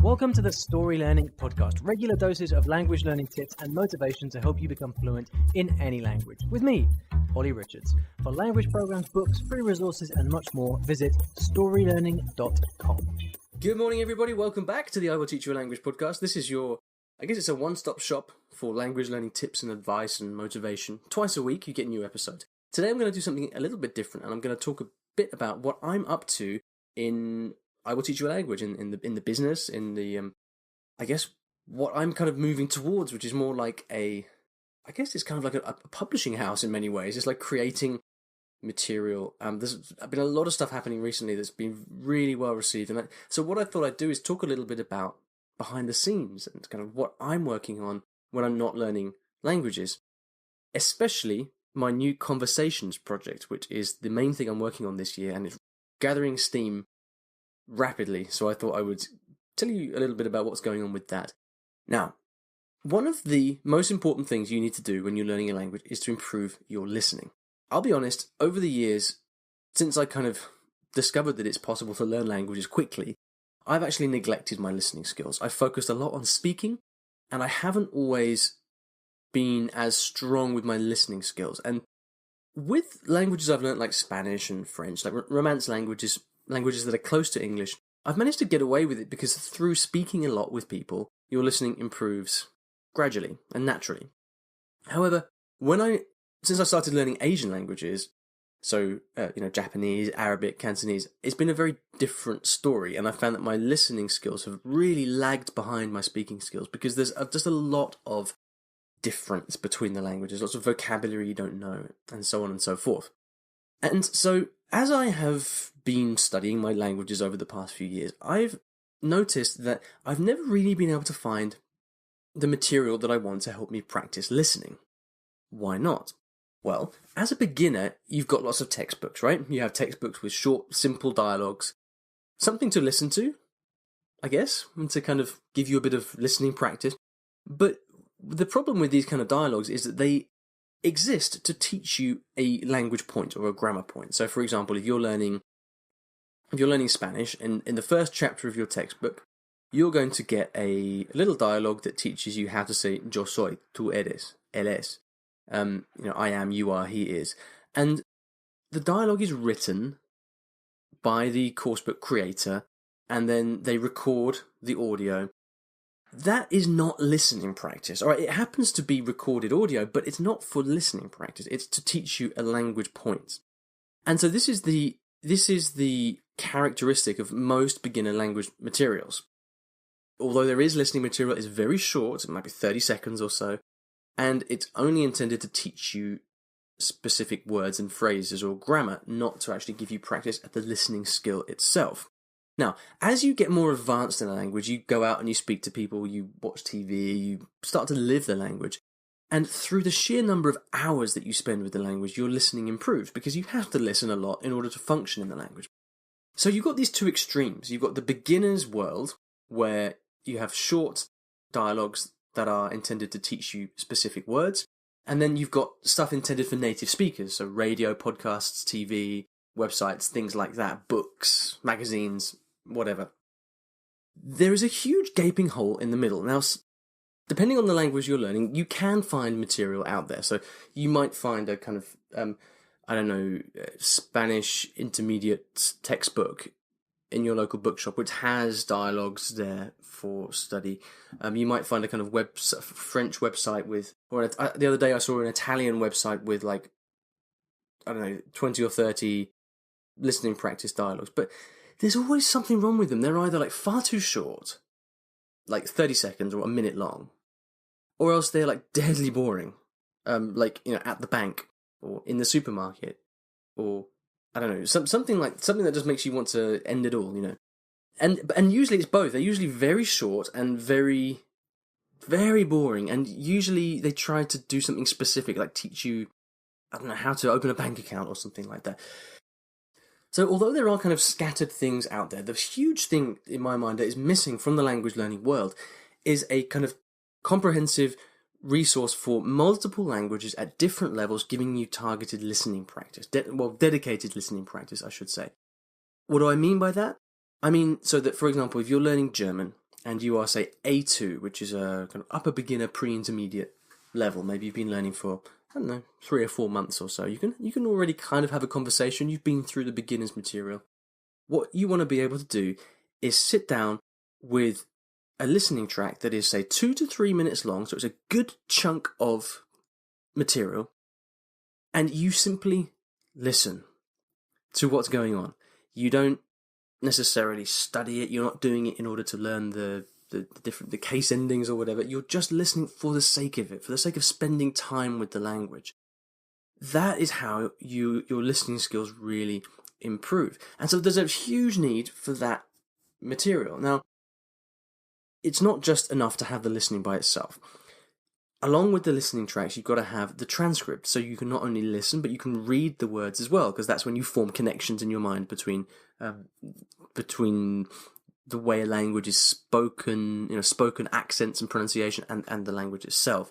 Welcome to the Story Learning Podcast, regular doses of language learning tips and motivation to help you become fluent in any language. With me, Olly Richards. For language programs, books, free resources, and much more, visit StoryLearning.com. Good morning, everybody. Welcome back to the I Will Teach You a Language podcast. This is it's a one-stop shop for language learning tips and advice and motivation. Twice a week, you get a new episode. Today, I'm going to do something a little bit different, and I'm going to talk a bit about what I'm up to in I Will Teach You a Language, in the business, in the, what I'm kind of moving towards, which is more like it's kind of like a publishing house in many ways. It's like creating material. There's been a lot of stuff happening recently that's been really well received. So what I thought I'd do is talk a little bit about behind the scenes and kind of what I'm working on when I'm not learning languages, especially my new conversations project, which is the main thing I'm working on this year, and it's gathering steam rapidly. So I thought I would tell you a little bit about what's going on with that. Now, one of the most important things you need to do when you're learning a language is to improve your listening. I'll be honest, over the years, since I kind of discovered that it's possible to learn languages quickly, I've actually neglected my listening skills. I've focused a lot on speaking, and I haven't always been as strong with my listening skills. And with languages I've learned like Spanish and French, like Romance languages that are close to English, I've managed to get away with it because through speaking a lot with people, your listening improves gradually and naturally. However, since I started learning Asian languages, so Japanese, Arabic, Cantonese, it's been a very different story, and I found that my listening skills have really lagged behind my speaking skills because there's just a lot of difference between the languages, lots of vocabulary you don't know, and so on and so forth. And so, as I have been studying my languages over the past few years, I've noticed that I've never really been able to find the material that I want to help me practice listening. Why not? Well, as a beginner, you've got lots of textbooks, right? You have textbooks with short, simple dialogues, something to listen to, I guess, and to kind of give you a bit of listening practice. But the problem with these kind of dialogues is that they exist to teach you a language point or a grammar point. So, for example, if you're learning Spanish, and in the first chapter of your textbook, you're going to get a little dialogue that teaches you how to say yo soy, tú eres, él es. I am, you are, he is. And the dialogue is written by the coursebook creator, and then they record the audio. That is not listening practice. All right, it happens to be recorded audio, but it's not for listening practice. It's to teach you a language point. And so this is the characteristic of most beginner language materials. Although there is listening material, it's very short. It might be 30 seconds or so. And it's only intended to teach you specific words and phrases or grammar, not to actually give you practice at the listening skill itself. Now, as you get more advanced in a language, you go out and you speak to people, you watch TV, you start to live the language. And through the sheer number of hours that you spend with the language, your listening improves because you have to listen a lot in order to function in the language. So you've got these two extremes. You've got the beginner's world, where you have short dialogues that are intended to teach you specific words. And then you've got stuff intended for native speakers, so radio, podcasts, TV, websites, things like that, books, magazines, whatever. There is a huge gaping hole in the middle. Now, depending on the language you're learning, you can find material out there. So you might find a kind of, Spanish intermediate textbook in your local bookshop, which has dialogues there for study. You might find a kind of French website the other day I saw an Italian website with 20 or 30 listening practice dialogues. But there's always something wrong with them. They're either far too short, like 30 seconds or a minute long, or else they're deadly boring, at the bank or in the supermarket, or I don't know, something that just makes you want to end it all, And usually it's both. They're usually very short and very, very boring. And usually they try to do something specific, like teach you, I don't know, how to open a bank account or something like that. So although there are kind of scattered things out there, the huge thing in my mind that is missing from the language learning world is a kind of comprehensive resource for multiple languages at different levels, giving you targeted listening practice. Dedicated listening practice, I should say. What do I mean by that? I mean, so that, for example, if you're learning German and you are, say, A2, which is a kind of upper beginner, pre-intermediate level. Maybe you've been learning for, I don't know, 3 or 4 months or so. You can already kind of have a conversation. You've been through the beginner's material. What you want to be able to do is sit down with a listening track that is, say, 2 to 3 minutes long, so it's a good chunk of material, and you simply listen to what's going on. You don't necessarily study it. You're not doing it in order to learn the case endings or whatever. You're just listening for the sake of it, for the sake of spending time with the language. That is how your listening skills really improve. And so there's a huge need for that material. Now, it's not just enough to have the listening by itself. Along with the listening tracks, you've got to have the transcript, so you can not only listen, but you can read the words as well, because that's when you form connections in your mind between the way a language is spoken, spoken accents and pronunciation, and the language itself.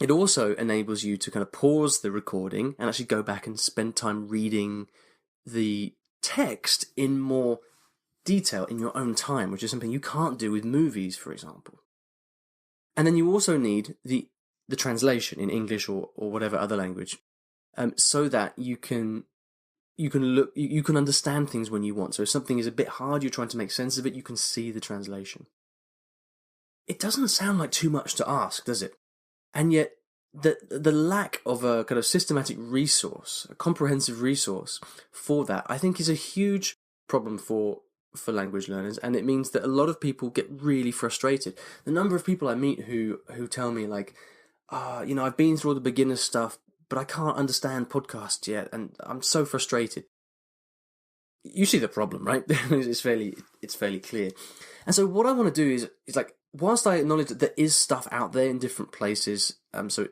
It also enables you to kind of pause the recording and actually go back and spend time reading the text in more detail in your own time, which is something you can't do with movies, for example. And then you also need the translation in English or whatever other language, so that you can understand things when you want. So if something is a bit hard, you're trying to make sense of it, you can see the translation. It doesn't sound like too much to ask, does it? And yet, the lack of a kind of systematic resource, a comprehensive resource for that, I think is a huge problem for language learners, and it means that a lot of people get really frustrated. The number of people I meet who tell me like, I've been through all the beginner stuff, but I can't understand podcasts yet, and I'm so frustrated. You see the problem, right? It's fairly clear. And so what I want to do is like, whilst I acknowledge that there is stuff out there in different places, so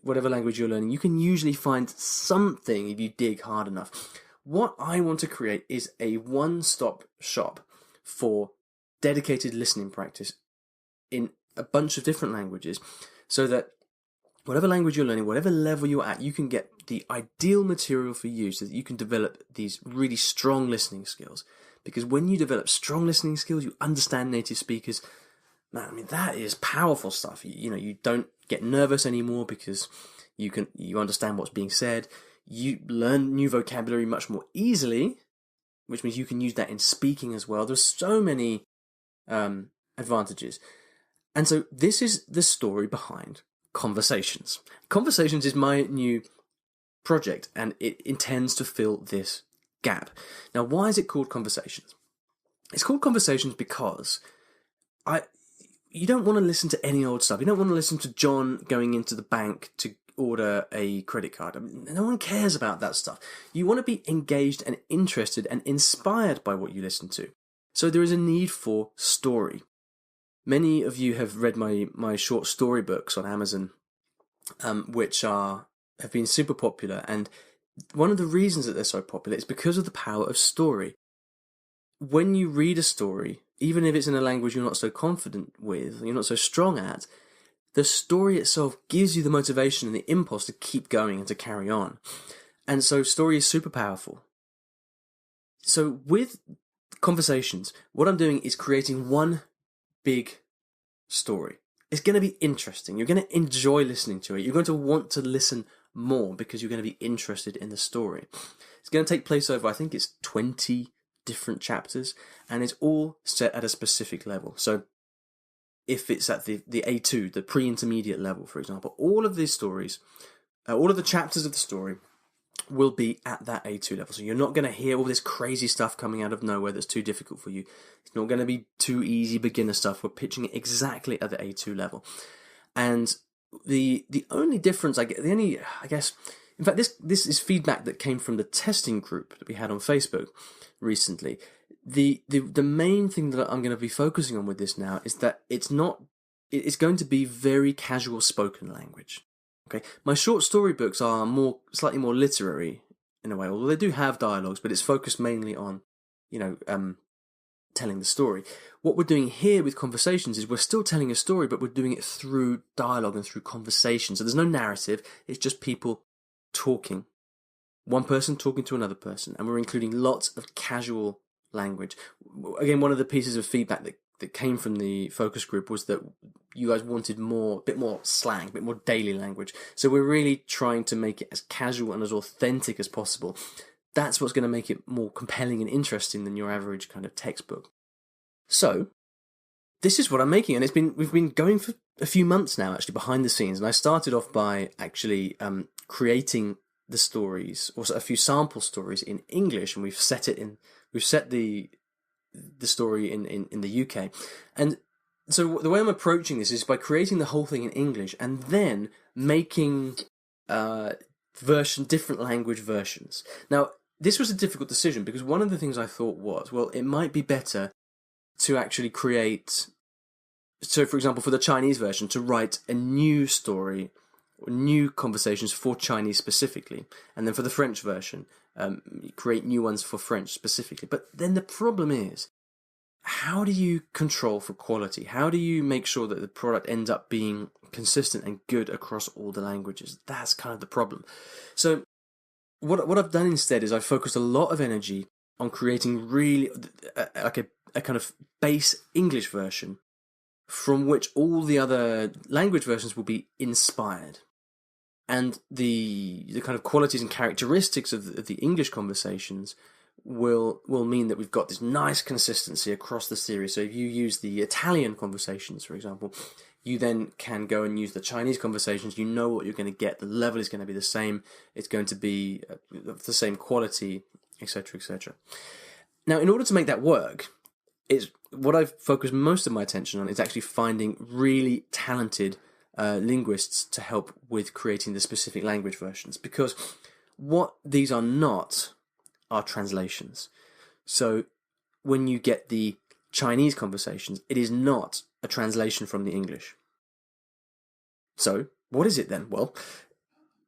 whatever language you're learning, you can usually find something if you dig hard enough. What I want to create is a one-stop shop for dedicated listening practice in a bunch of different languages, so that whatever language you're learning, whatever level you're at, you can get the ideal material for you so that you can develop these really strong listening skills. Because when you develop strong listening skills, you understand native speakers. Man, I mean, that is powerful stuff. You don't get nervous anymore because you understand what's being said. You learn new vocabulary much more easily, which means you can use that in speaking as well. There's so many advantages. And so this is the story behind Conversations. Conversations is my new project, and it intends to fill this gap. Now, why is it called Conversations? It's called Conversations because you don't want to listen to any old stuff. You don't want to listen to John going into the bank to order a credit card. I mean, no one cares about that stuff. You want to be engaged and interested and inspired by what you listen to. So there is a need for story. Many of you have read my short story books on Amazon, which have been super popular. And one of the reasons that they're so popular is because of the power of story. When you read a story, even if it's in a language you're not so confident with, you're not so strong at, the story itself gives you the motivation and the impulse to keep going and to carry on. And so story is super powerful. So with Conversations, what I'm doing is creating one big story. It's going to be interesting. You're going to enjoy listening to it. You're going to want to listen more because you're going to be interested in the story. It's going to take place over, I think it's 20 different chapters, and it's all set at a specific level. So if it's at the A2, the pre-intermediate level, for example, all of these stories, all of the chapters of the story will be at that A2 level. So you're not going to hear all this crazy stuff coming out of nowhere that's too difficult for you. It's not going to be too easy beginner stuff. We're pitching it exactly at the A2 level. And the only difference, in fact, this is feedback that came from the testing group that we had on Facebook recently. The main thing that I'm going to be focusing on with this now is that it's going to be very casual spoken language. Okay, my short story books are slightly more literary in a way, although they do have dialogues, but it's focused mainly on, telling the story. What we're doing here with Conversations is we're still telling a story, but we're doing it through dialogue and through conversation. So there's no narrative, it's just people talking. One person talking to another person, and we're including lots of casual language. Again, one of the pieces of feedback that came from the focus group was that you guys wanted a bit more slang, a bit more daily language. So we're really trying to make it as casual and as authentic as possible. That's what's going to make it more compelling and interesting than your average kind of textbook. So this is what I'm making, and we've been going for a few months now, actually, behind the scenes. And I started off by actually creating the stories, or a few sample stories in English, and we've set the story in the UK. And so the way I'm approaching this is by creating the whole thing in English and then making different language versions. Now, this was a difficult decision because one of the things I thought was, well, it might be better to actually create, so for example, for the Chinese version, to write a new story, or new conversations for Chinese specifically, and then for the French version, create new ones for French specifically. But then the problem is, how do you control for quality? How do you make sure that the product ends up being consistent and good across all the languages? That's kind of the problem. So what I've done instead is I've focused a lot of energy on creating really like a kind of base English version from which all the other language versions will be inspired. And the kind of qualities and characteristics of the English conversations will mean that we've got this nice consistency across the series. So if you use the Italian conversations, for example, you then can go and use the Chinese conversations. You know what you're going to get. The level is going to be the same. It's going to be the same quality, etc., etc. Now, in order to make that work, what I've focused most of my attention on is actually finding really talented linguists to help with creating the specific language versions, because what these are not are translations. So when you get the Chinese conversations, it is not a translation from the English. So what is it then? Well,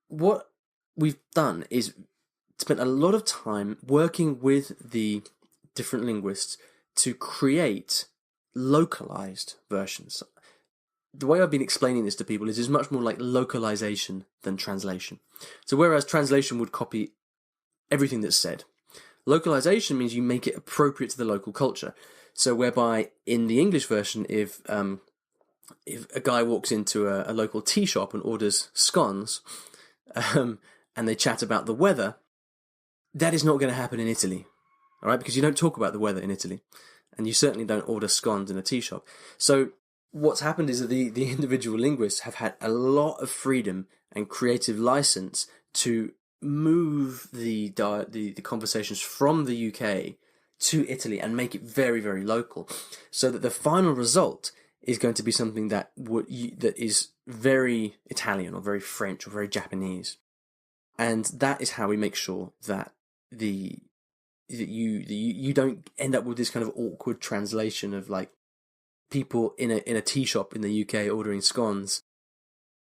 what we've done is spent a lot of time working with the different linguists to create localized versions. The way I've been explaining this to people is much more like localization than translation. So whereas translation would copy everything that's said, localization means you make it appropriate to the local culture. So whereby in the English version, if a guy walks into a local tea shop and orders scones, and they chat about the weather, that is not going to happen in Italy, all right? Because you don't talk about the weather in Italy, and you certainly don't order scones in a tea shop. So what's happened is that the individual linguists have had a lot of freedom and creative license to move the conversations from the UK to Italy and make it very, very local, so that the final result is going to be something that is very Italian or very French or very Japanese. And that is how we make sure that you don't end up with this kind of awkward translation of like people in a tea shop in the UK ordering scones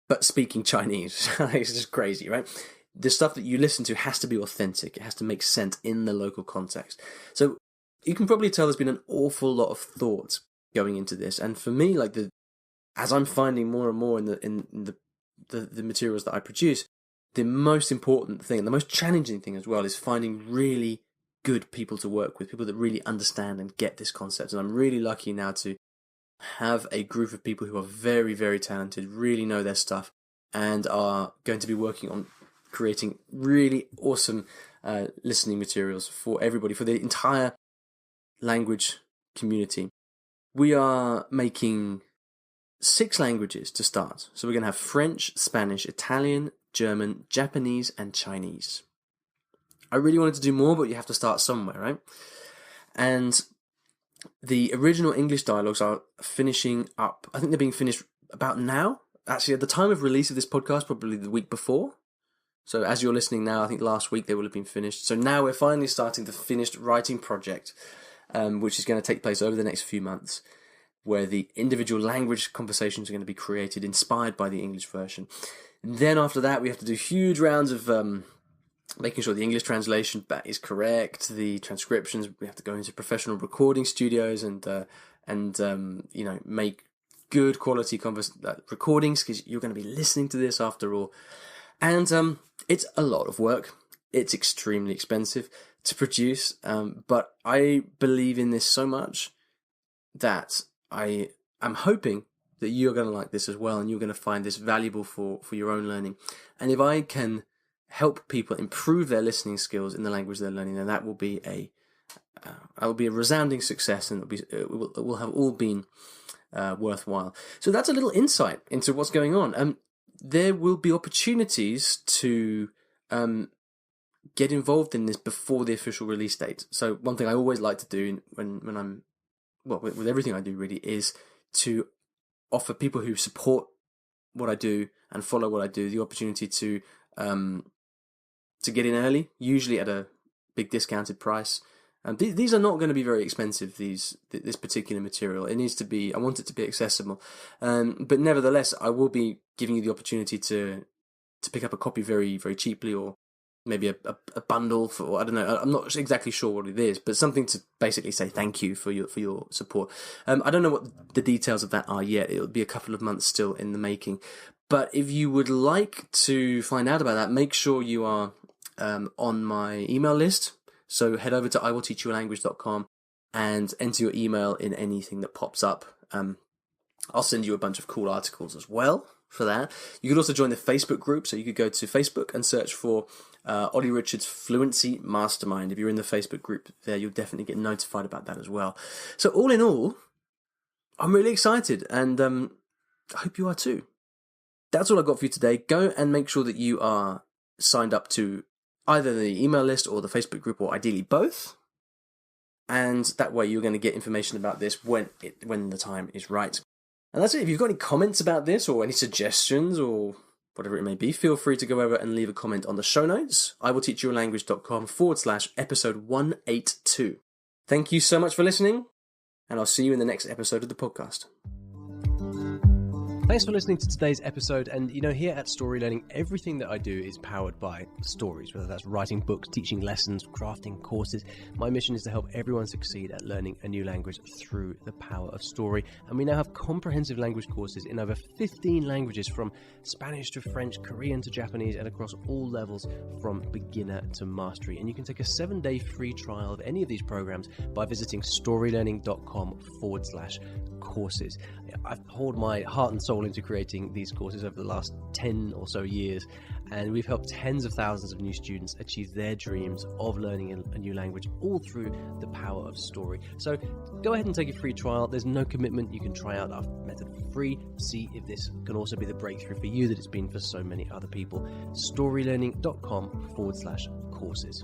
but speaking Chinese. It's just crazy, right? The stuff that you listen to has to be authentic. It has to make sense in the local context. So you can probably tell there's been an awful lot of thought going into this. And for me, like as I'm finding more and more in the materials that I produce, the most important thing, the most challenging thing as well, is finding really good people to work with, people that really understand and get this concept. And I'm really lucky now to have a group of people who are very, very talented, really know their stuff, and are going to be working on creating really awesome listening materials for everybody, for the entire language community. We are making 6 languages to start. So we're going to have French, Spanish, Italian, German, Japanese, and Chinese. I really wanted to do more, but you have to start somewhere, right? And the original English dialogues are finishing up. I think they're being finished about now. Actually, at the time of release of this podcast, probably the week before. So as you're listening now, I think last week they will have been finished. So now we're finally starting the finished writing project, which is going to take place over the next few months, where the individual language conversations are going to be created, inspired by the English version. And then after that, we have to do huge rounds of making sure the English translation is correct, the transcriptions. We have to go into professional recording studios and make good quality recordings, because you're going to be listening to this after all. And it's a lot of work. It's extremely expensive to produce, but I believe in this so much that I am hoping that you're going to like this as well, and you're going to find this valuable for your own learning. And if I can help people improve their listening skills in the language they're learning, then that will be a resounding success, and it will have all been worthwhile. So that's a little insight into what's going on. There will be opportunities to get involved in this before the official release date. So one thing I always like to do when I'm, well, with everything I do really, is to offer people who support what I do and follow what I do the opportunity to get in early, usually at a big discounted price. These are not going to be very expensive, this particular material. It needs to be, I want it to be accessible. But nevertheless, I will be giving you the opportunity to pick up a copy very, very cheaply, or maybe a bundle for, I don't know, I'm not exactly sure what it is, but something to basically say thank you for your support. I don't know what the details of that are yet. It'll be a couple of months still in the making. But if you would like to find out about that, make sure you are on my email list. So head over to iwillteachyoualanguage.com and enter your email in anything that pops up. I'll send you a bunch of cool articles as well for that. You could also join the Facebook group. So you could go to Facebook and search for Olly Richards Fluency Mastermind. If you're in the Facebook group there, you'll definitely get notified about that as well. So all in all, I'm really excited, and I hope you are too. That's all I've got for you today. Go and make sure that you are signed up to either the email list or the Facebook group, or ideally both. And that way you're going to get information about this when the time is right. And that's it. If you've got any comments about this, or any suggestions, or whatever it may be, feel free to go over and leave a comment on the show notes, iwillteachyoualanguage.com/episode 182. Thank you so much for listening, and I'll see you in the next episode of the podcast. Thanks for listening to today's episode. And here at Story Learning, everything that I do is powered by stories, whether that's writing books, teaching lessons, crafting courses. My mission is to help everyone succeed at learning a new language through the power of story. And we now have comprehensive language courses in over 15 languages, from Spanish to French, Korean to Japanese, and across all levels from beginner to mastery. And you can take a 7-day free trial of any of these programs by visiting storylearning.com/courses. I've poured my heart and soul into creating these courses over the last 10 or so years, and we've helped tens of thousands of new students achieve their dreams of learning a new language, all through the power of story. So go ahead and take a free trial. There's no commitment. You can try out our method for free, see if this can also be the breakthrough for you that it's been for so many other people. storylearning.com/courses.